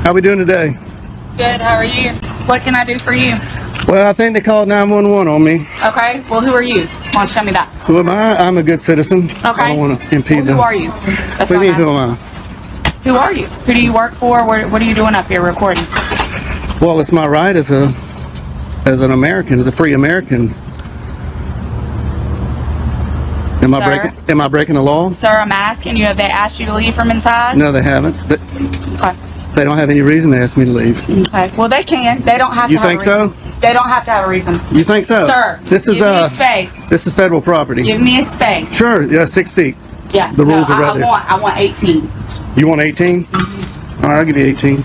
How we doing today? Good, how are you? What can I do for you? Well, I think they called 911 on me. Okay, well, who are you? Why don't you tell me that? Who am I? I'm a good citizen. Okay. I don't want to impede them. Who are you? That's What do you mean, what who I'm am I? asking. Who are you? Who do you work for? What are you doing up here recording? Well, it's my right as an American, as a free American. Am I breaking the law? Sir, I'm asking you, have they asked you to leave from inside? No, they haven't. Okay. They don't have any reason to ask me to leave. Okay. Well, they can. They don't have to You have think a so? reason. They don't have to have a reason. You think so? Sir, this is give me a space. This is federal property. Give me a space. Sure, yeah, 6 feet. Yeah. The rules are right there. I want 18. You want 18? All right, I'll give you 18.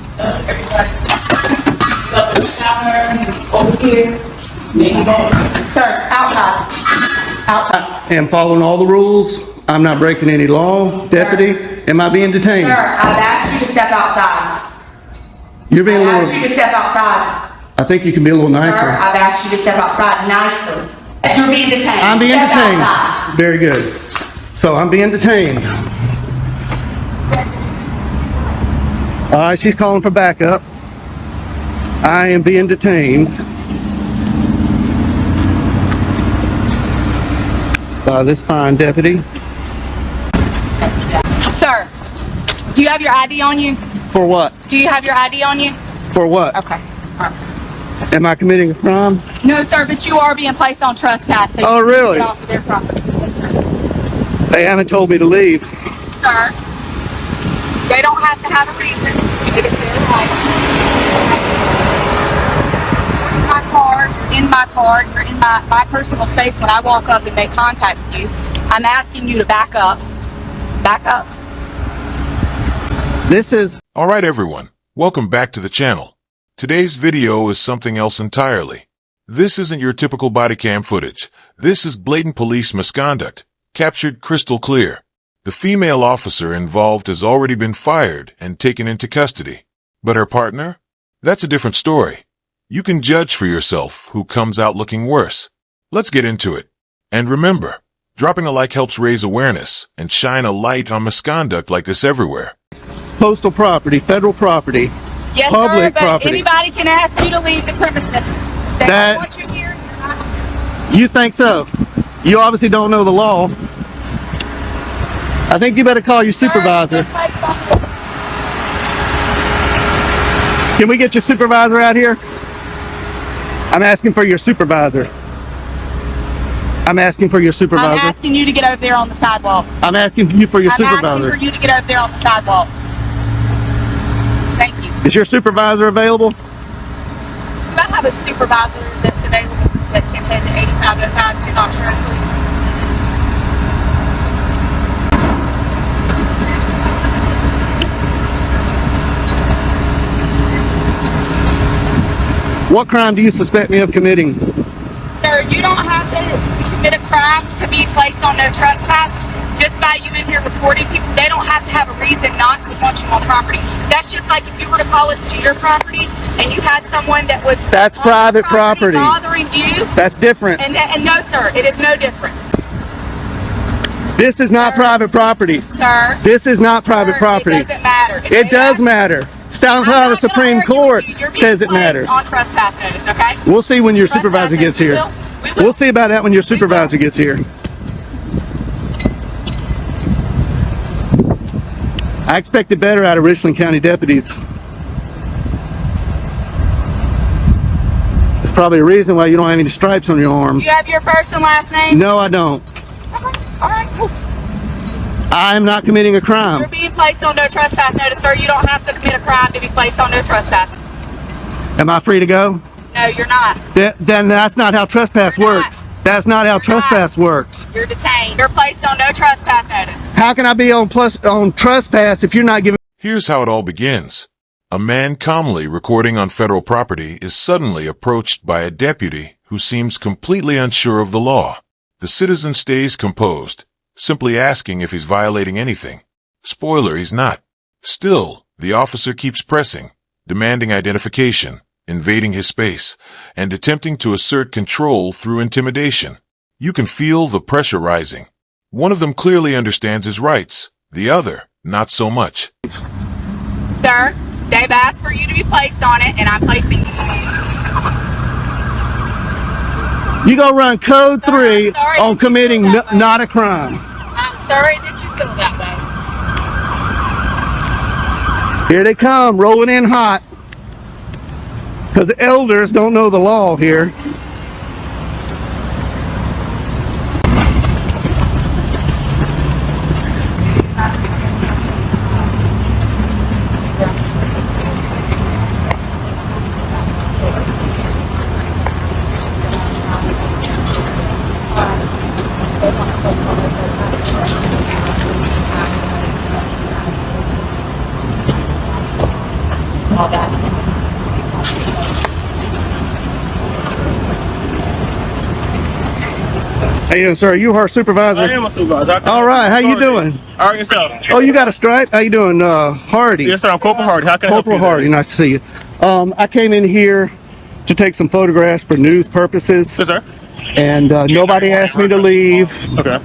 Over here. Sir, outside. Outside. I am following all the rules. I'm not breaking any law. Deputy, am I being detained? Sir, I've asked you to step outside. You're being a I've little... asked you to step outside. I think you can be a little nicer. Sir, I've asked you to step outside nicely. You're being detained. I'm being Step detained. outside. Very good. So I'm being detained. All right, she's calling for backup. I am being detained by this fine deputy. Sir, do you have your ID on you? For what? Do you have your ID on you? For what? Okay. All right. Am I committing a crime? No, sir, but you are being placed on trespass. So Oh, you really? Get off of their property. They haven't told me to leave. Sir, they don't have to have a reason. It is their right. You're in my car, you're in my personal space. When I walk up and they contact you, I'm asking you to back up. Back up. This is... Alright everyone, welcome back to the channel. Today's video is something else entirely. This isn't your typical body cam footage. This is blatant police misconduct, captured crystal clear. The female officer involved has already been fired and taken into custody. But her partner? That's a different story. You can judge for yourself who comes out looking worse. Let's get into it. And remember, dropping a like helps raise awareness and shine a light on misconduct like this everywhere. Postal property, federal property, Yes, public sir, but property. anybody can ask you to leave the premises. They That- don't want you here. You're not. You think so? You obviously don't know the law. I think you better call your supervisor. Sir, you've been placed on- Can we get your supervisor out here? I'm asking for your supervisor. I'm asking for your I'm supervisor. asking you to get over there on the sidewalk. I'm asking you for your I'm supervisor. asking for you to get over there on the sidewalk. Thank you. Is your supervisor available? Do I have a supervisor that's available that can head to 8505 to Ontario, please? What crime do you suspect me of committing? Sir, you don't have to commit a crime to be placed on no trespass. Just by you in here reporting people, they don't have to have a reason not to want you on property. That's just like if you were to call us to your property and you had someone that was That's on private your property. bothering you. That's different. And no, sir, it is no different. This is not Sir. private property. Sir, This is not private sir, property. It doesn't matter. If It they does ask- matter. South I'm Carolina not gonna Supreme argue Court with you. You're being says it placed matters. on trespass notice, okay? We'll see when your Trespass supervisor notice, gets here. we will. We'll see about that when your supervisor gets here. I expected better out of Richland County deputies. There's probably a reason why you don't have any stripes on your arms. You have your first and last name? No, I don't. Okay. All right, cool. I am not committing a You're crime. being placed on no trespass notice, sir. You don't have to commit a crime to be placed on no trespass. Am I free to go? No, you're not. Then that's not how trespass You're not. works. That's not how You're trespass works. You're detained. You're placed on no trespass notice. How can I be on trespass if you're not giving... Here's how it all begins. A man calmly recording on federal property is suddenly approached by a deputy who seems completely unsure of the law. The citizen stays composed, simply asking if he's violating anything. Spoiler, he's not. Still, the officer keeps pressing, demanding identification, invading his space, and attempting to assert control through intimidation. You can feel the pressure rising. One of them clearly understands his rights, the other, not so much. Sir, They've asked for you to be placed on it, and I'm placing you. You gonna run code Sir, 3 I'm sorry on that you committing feel that way. not a crime. I'm sorry that you feel that way. Here they come, rolling in hot. Because the elders don't know the law here. Hey, sir, you our supervisor? I am a supervisor. All right, how you doing? All right, yourself. Oh, you got a stripe? How you doing, Hardy? Yes, sir. I'm Corporal Hardy. How can I help you? Corporal Hardy, nice to see you. I came in here to take some photographs for news purposes. Yes, sir. And nobody asked me to leave. Okay.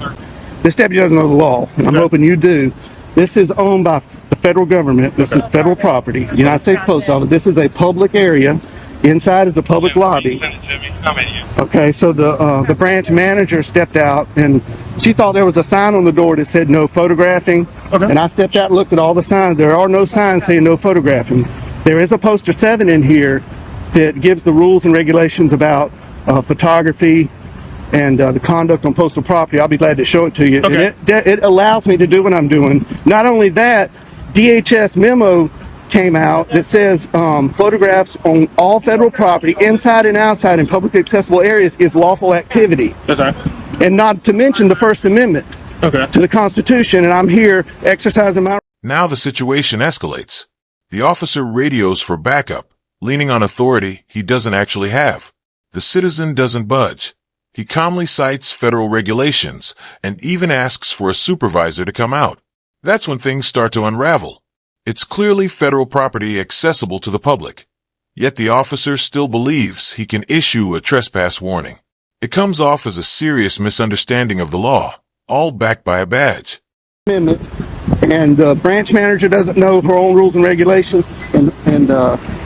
This deputy doesn't know the law. I'm hoping you do. This is owned by the federal government. This is federal property. United States Post Office. This is a public area. Inside is a public lobby. Okay, so the branch manager stepped out and she thought there was a sign on the door that said no photographing. Okay. And I stepped out and looked at all the signs. There are no signs saying no photographing. There is a poster 7 in here that gives the rules and regulations about photography and the conduct on postal property. I'll be glad to show it to you. Okay. And it allows me to do what I'm doing. Not only that, DHS memo came out that says photographs on all federal property, inside and outside in publicly accessible areas, is lawful activity. Yes, sir. And not to mention the First Amendment Okay. to the Constitution, and I'm here exercising my... Now the situation escalates. The officer radios for backup, leaning on authority he doesn't actually have. The citizen doesn't budge. He calmly cites federal regulations and even asks for a supervisor to come out. That's when things start to unravel. It's clearly federal property accessible to the public. Yet the officer still believes he can issue a trespass warning. It comes off as a serious misunderstanding of the law, all backed by a badge. Amendment, and the branch manager doesn't know her own rules and regulations, and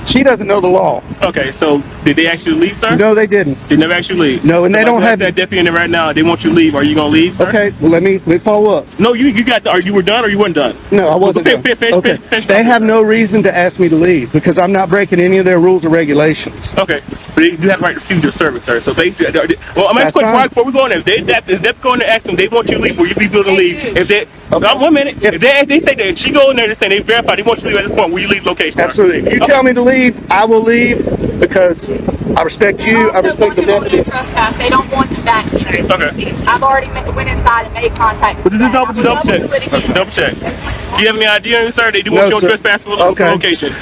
she doesn't know the law. Okay, so did they actually leave, sir? No, they didn't. They never actually leave? No, and they don't have... that deputy in there right now. They want you to leave. Are you going to leave, sir? Okay, well, let me follow up. No, you got, are you were done or you weren't done? No, I wasn't done. Okay. They have no reason to ask me to leave because I'm not breaking any of their rules or regulations. Okay, but you have the right to refuse your service, sir. So basically, well, I'm asking before we go in there. If they go in there asking them, they want you to leave, will you be willing to leave? If they, okay. 1 minute, if they say that she go in there and say they verify they want you to leave at this point, will you leave location? Absolutely. If you tell me to leave, I will leave because I respect you. I respect the deputy. They don't want you back here. Okay. I've already went inside and made contact. But just double check. Double check. Do you have any idea, sir? They do want you on trespass for location.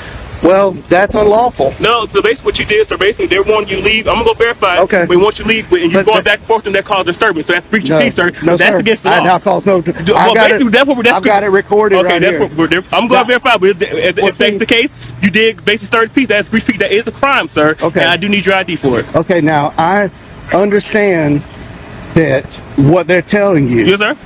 Well, that's unlawful. No, so basically what you did, so basically they want you to leave. I'm gonna go verify. Okay. We want you to leave, and you're going back and forth, and that caused disturbance. So that's breach of peace, sir. No, that's sir. against the law. Now calls no. Well, basically, I've got it recorded. Okay, right that's here. what we're there. I'm going to verify, but if that's the case, you did basically stir the peace. That's breach of peace. That is a crime, sir. Okay. And I do need your ID for it. Okay, now I understand that what they're telling you. Yes, sir.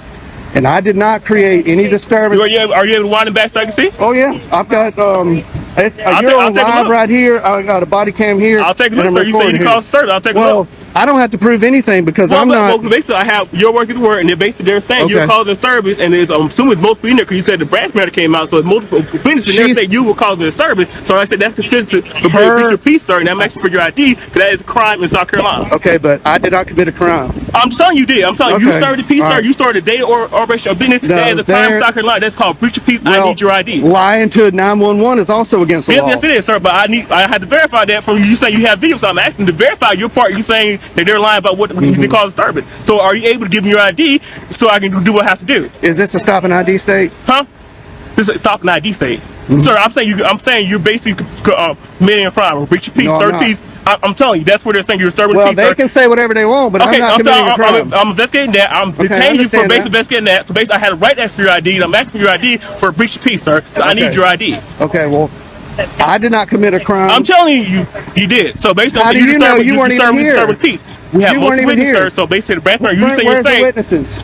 And I did not create any disturbance. Are you able to wind it back so I can see? Oh yeah, I've got you're on take a live look. right here. I got a body cam here. I'll take a look, and sir. I'm You say you recording call service. I'll take a Well, look. I don't have to prove anything because I'm not. Well, basically, I have your work at the word, and they're saying Okay. you're causing disturbance, and I'm assuming it's multiple in there because you said the branch matter came out, so it's multiple witnesses in there saying you were causing disturbance. So I said that's consistent with breach of peace, sir, and I'm asking for your ID because that is a crime in South Carolina. Okay, but I did not commit a crime. I'm telling you did. I'm telling you, you Okay. started the peace, All sir. right. You started a day or operation of business. No, That is a crime in there- South Carolina. That's called breach of peace. I need your ID. Lying to 911 is also against the law. Yes, it is, sir. But I had to verify that from you saying you have video. So I'm asking to verify your part. You saying that they're lying about what they call disturbance. So are you able to give me your ID so I can do what I have to do? Is this a stop and ID state? Huh? This is stop an ID state. Sir, I'm saying you're basically committing a crime or breach of peace, No, I'm third not. peace. I'm telling you, that's where they're saying you're disturbing Well, peace. they sir. can say whatever they want, but Okay, I'm not committing a crime. I'm investigating that. I'm detaining you for understand basically that. investigating that. So basically, I had to write that for your ID, and I'm asking for your ID for a breach of peace, sir. So I need Okay. your ID. Okay, well, I did not commit a crime. I'm telling you, you did. So basically, How do you know? You weren't even here. disturbing peace. We have You weren't multiple even witnesses, here. sir. So basically, the branch you Where's say you're the saying. witnesses?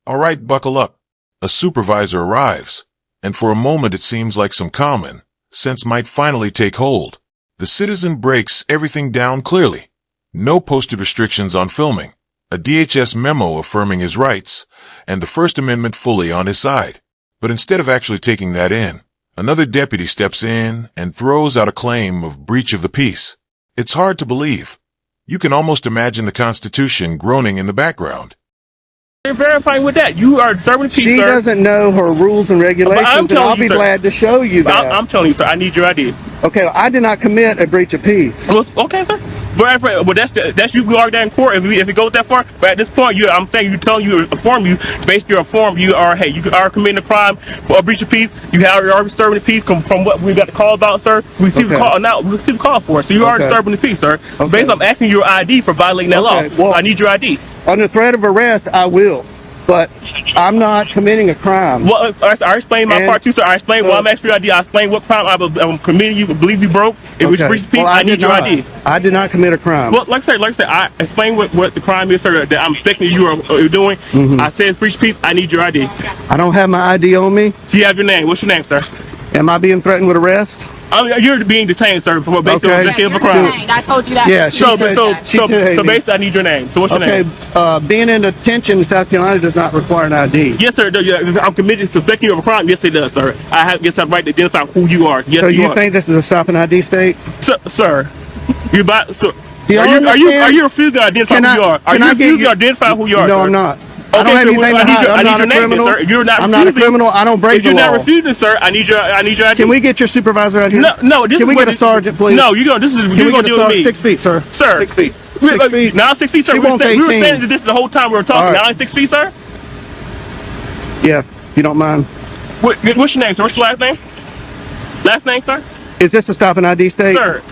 All right, buckle up. A supervisor arrives, and for a moment it seems like some common, sense might finally take hold. The citizen breaks everything down clearly. No posted restrictions on filming, a DHS memo affirming his rights, and the First Amendment fully on his side. But instead of actually taking that in, another deputy steps in and throws out a claim of breach of the peace. It's hard to believe. You can almost imagine the Constitution groaning in the background. They're verifying with that. You are disturbing the peace, She sir. doesn't know her rules and regulations, and I'll be glad to show you that. I'm telling you, sir, I need your ID. Okay, I did not commit a breach of peace. Well, okay, sir. But that's you argue that in court if it goes that far. But at this point, I'm saying you inform you, basically inform you are committing a crime for a breach of peace. You are disturbing the peace from what we got the call about, sir. We received the call now. We received the call for it. So you are disturbing the peace, sir. So basically, I'm asking your ID for violating that law. Well, so I need your ID. Under threat of arrest, I will, but I'm not committing a crime. Well, I explained my part too, sir. I explained why I'm asking your ID. I explained what crime I'm committing. You believe you broke. It was breach of peace. I need your ID. I did not commit a crime. Well, like I said, I explained what the crime is, sir. That I'm expecting you are doing. I said it's breach of peace. I need your ID. I don't have my ID on me. Do you have your name? What's your name, sir? Am I being threatened with arrest? You're being detained, sir, for basically a crime. I told you that. Yeah, So basically, I need your name. So what's your name? Being in detention in South Carolina does not require an ID. Yes, sir. I'm committed to suspecting you of a crime. Yes, it does, sir. I have the right to identify who you are. Yes, so you are. think this is a stop and ID state? Sir, Are you refusing to identify who you are? Are you refusing to identify who you are, No, sir? I'm not. I don't have anything to hide. I'm not a criminal. I'm not a criminal. I don't break the law. If you're not refusing, sir, I need your ID. Can we get your supervisor out here? No. Can we get a sergeant, please? No, you're gonna deal with me. 6 feet, sir. Sir. 6 feet. Now 6 feet, sir. We were standing to this the whole time we were talking. Now it's 6 feet, sir. Yeah, if you don't mind. What's your name, sir? What's your last name? Last name, sir? Is this a stop and ID state? Sir,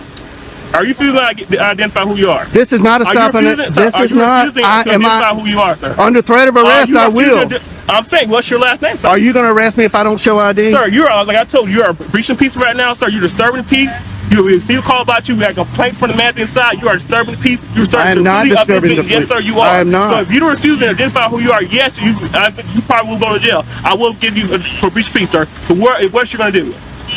are you refusing to identify who you are? This is not a stop and ID. This is not. Identify who you are, sir? Under threat of arrest, I will. I'm saying, what's your last name, sir? Are you going to arrest me if I don't show ID? Sir, like I told you, you're breaching peace right now, sir. You're disturbing the peace. You received a call about you. We had a complaint from the man inside. You are disturbing the peace. You're starting to not disturbing the peace. Yes, sir, you are. I am not. So if you don't refuse to identify who you are, yes, you probably will go to jail. I will give you for breach of peace, sir. So what's you going to do?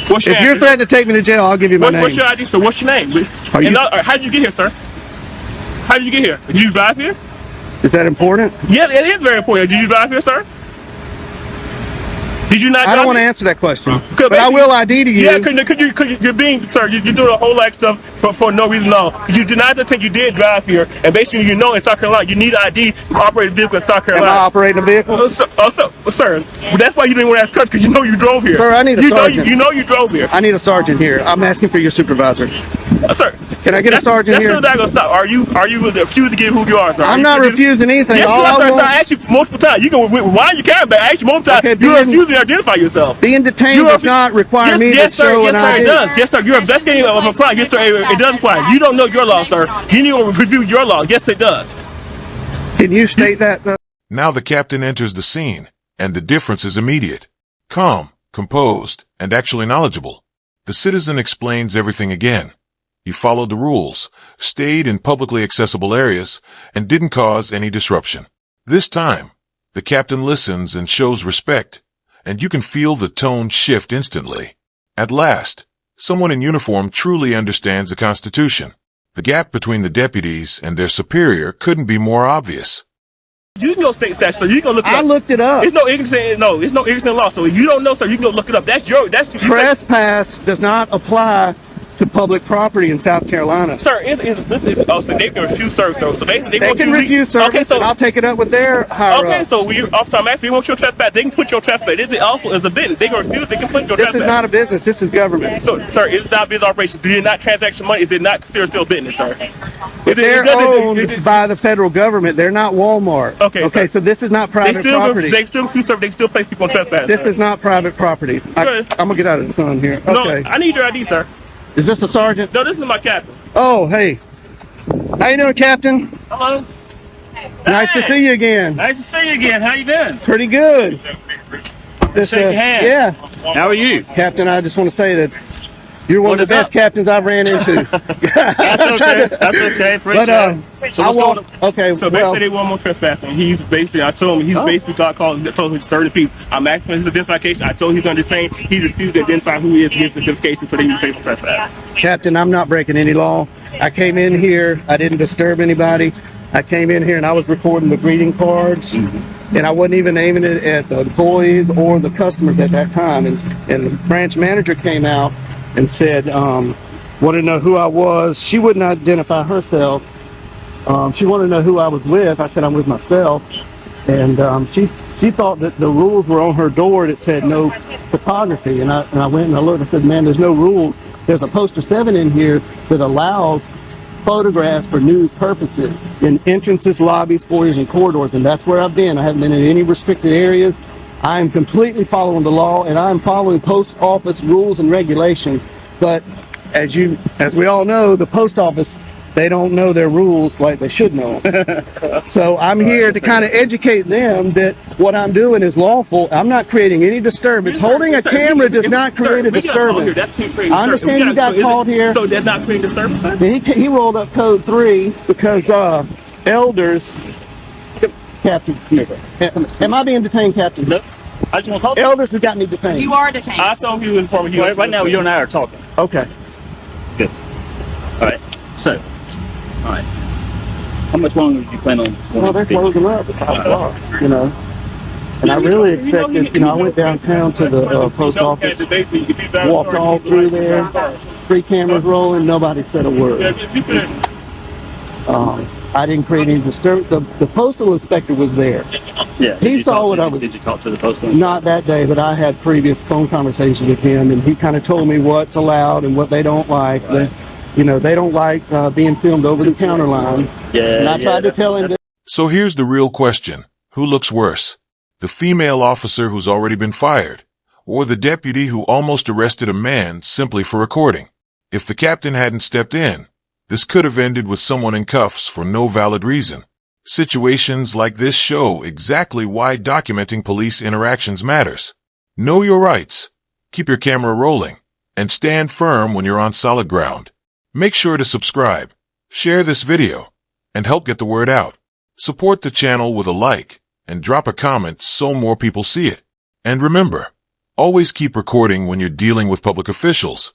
What's your If you're threatening to take me to jail, I'll give you my name. What's your ID, sir? What's your name? How did you get here, sir? How did you get here? Did you drive here? Is that important? Yeah, it is very important. Did you drive here, sir? Did you not? I don't want to answer that question, but I will ID to you. Yeah, because you're being, sir, you're doing a whole lot of stuff for no reason at all. You denied the thing you did drive here, and basically in South Carolina, you need an ID to operate a vehicle in South Carolina. Am I operating a vehicle? Sir, that's why you didn't want to ask questions, because you know you drove here. Sir, I need a sergeant. You know you drove here. I need a sergeant here. I'm asking for your supervisor. Sir, can I get a sergeant here? That's still not gonna stop. Are you refusing to give who you are, sir? I'm not refusing anything. Yes, you are, sir. I asked you multiple times. You can rewind your camera back. I asked you multiple times. Okay, You're refusing to identify yourself. Being detained does not require me to show an ID. Yes, sir, it does. Yes, sir. You're investigating a crime. Yes, sir, it does require. You don't know your law, sir. You need to review your law. Yes, it does. Can you state that, though? Now the captain enters the scene, and the difference is immediate. Calm, composed, and actually knowledgeable. The citizen explains everything again. He followed the rules, stayed in publicly accessible areas, and didn't cause any disruption. This time, the captain listens and shows respect, and you can feel the tone shift instantly. At last, someone in uniform truly understands the Constitution. The gap between the deputies and their superior couldn't be more obvious. You can go state statute, so you can look it up. I looked it up. It's no ignorance in law. So if you don't know, sir, you can go look it up. That's trespass does not apply to public property in South Carolina. Sir, so they can refuse service. So basically, they can refuse service. Okay, so I'll take it up with their higher ups. So officer, I'm asking, you want your trespass? They can put your trespass. This also is a business. They can refuse. They can put your trespass. This is not a business. This is government. So, sir, it's not business operation. Do you not transaction money? Is it not considered still business, sir? They're owned by the federal government. They're not Walmart. Okay, so this is not private property. They still refuse service. They still place people on trespass. This is not private property. I'm gonna get out of the sun here. Okay. No, I need your ID, sir. Is this a sergeant? No, this is my captain. Oh, hey. How you doing, Captain? Hello. Nice to see you again. Nice to see you again. How you been? Pretty good. Shake your hand. Yeah. How are you? Captain, I just want to say that You're one What of the is best up? captains I've ran into. That's okay. That's okay. Appreciate it. So I what's going on? okay, So well, basically, they want more trespassing. He's basically, I told him, he's basically got called, told him 30 people. I'm asking for his identification. I told him he's undertained. He refused to identify who he is, give his identification, so they can pay for trespass. Captain, I'm not breaking any law. I came in here, I didn't disturb anybody. I came in here and I was recording the greeting cards, and I wasn't even aiming it at the employees or the customers at that time. And the branch manager came out and said, wanted to know who I was. She wouldn't identify herself. She wanted to know who I was with. I said I'm with myself, and she thought that the rules were on her door that said no photography. And I went and I looked. I said, man, there's no rules. There's a poster 7 in here that allows photographs for news purposes in entrances, lobbies, foyers, and corridors, and that's where I've been. I haven't been in any restricted areas. I am completely following the law, and I'm following post office rules and regulations. But as we all know, the post office, they don't know their rules like they should know. So I'm here to kind of educate them that what I'm doing is lawful. I'm not creating any disturbance. Holding a camera does not create a disturbance. I understand you got called here. So that's not creating disturbance, sir? He rolled up code 3 because elders. Captain, am I being detained, Captain? No. I just want to talk. Elders has got me detained. You are detained. I told him he was informing you. Right now, you and I are talking. Okay. Good. All right. So, all right. How much longer do you plan on? Well, they're closing up at 5 o'clock, you know. And I really expected, I went downtown to the post office, walked all through there, 3 cameras rolling, nobody said a word. I didn't create any disturbance. The postal inspector was there. Yeah. He saw what I was. Did you talk to the postal? Not that day, but I had previous phone conversations with him, and he kind of told me what's allowed and what they don't like. Right. They don't like being filmed over the counter lines. Yeah. And I tried to tell him that. So here's the real question. Who looks worse? The female officer who's already been fired, or the deputy who almost arrested a man simply for recording? If the captain hadn't stepped in, this could have ended with someone in cuffs for no valid reason. Situations like this show exactly why documenting police interactions matters. Know your rights, keep your camera rolling, and stand firm when you're on solid ground. Make sure to subscribe, share this video, and help get the word out. Support the channel with a like, and drop a comment so more people see it. And remember, always keep recording when you're dealing with public officials.